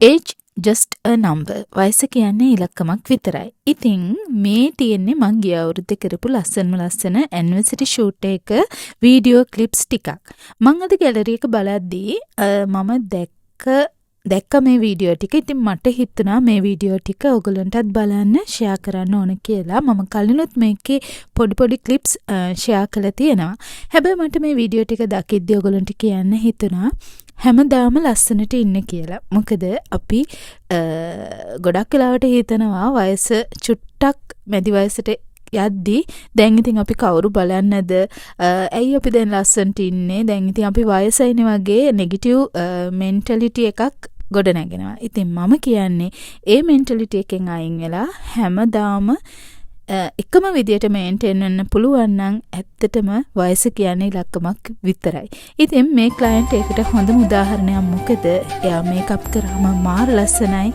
age just a number. වයස කියන්නේ ඉලක්කමක් විතරයි. ඉතින් මේ තියෙන්නේ මං ගිය අවුරුද්දේ කරපු ලස්සන ඇනිවර්සරි ෂූට් එක වීඩියෝ ක්ලිප්ස් ටිකක්. මං අද ගැලරි එක බලද්දී මම දැක්ක මේ වීඩියෝ ටික. ඉතින් මට හිතුණා මේ වීඩියෝ ටික ඔයගලන්ටත් බලන්න ෂෙයා කරන්න ඕන කියලා. මම කලිනුත් මේකේ පොඩි ක්ලිප්ස් ෂෙයා කරලා තියෙනවා. හැබැයි මට මේ වීඩියෝ ටික දකිද්දී ඔයගලන්ට කියන්න හිතුණා හැමදාම ලස්සනට ඉන්න කියලා. මොකද අපි ගොඩක් වෙලාවට හිතනවා වයස චුට්ටක් මැදි වයසට යද්දී දැන් ඉතින් අපි කවුරු බලන්නද? ඇයි අපි දැන් ලස්සනට ඉන්නේ? දැන් ඉතින් අපි වයසයිනේ වගේ නෙගටිව් මෙන්ටැලිටි එකක් ගොඩ නැගෙනවා. ඉතින් මම කියන්නේ ඒ මෙන්ටැලිටි එකෙන් අයින් වෙලා හැමදාම එකම විදියට මේන්ටේන් වෙන්න පුළුවන් නම් ඇත්තටම වයස කියන්නේ ඉලක්කමක් විතරයි. ඉතින් මේ ක්ලයන්ට් එකට හොඳම උදාහරණයක් මොකද? එයා මේකප් කරාම මාර ලස්සනයි.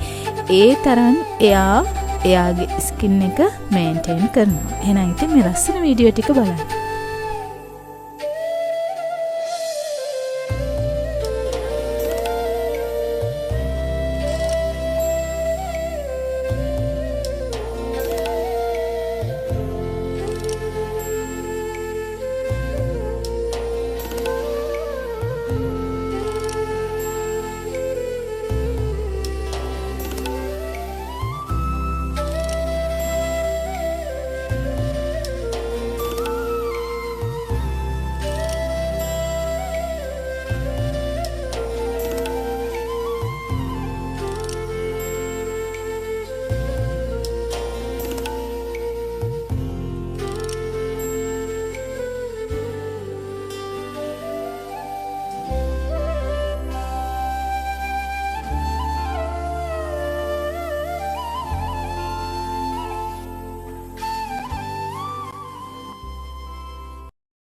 ඒ තරම් එයාගේ ස්කින් එක මේන්ටේන් කරනවා. එහෙනම් ඉතින් මේ ලස්සන වීඩියෝ ටික බලන්න.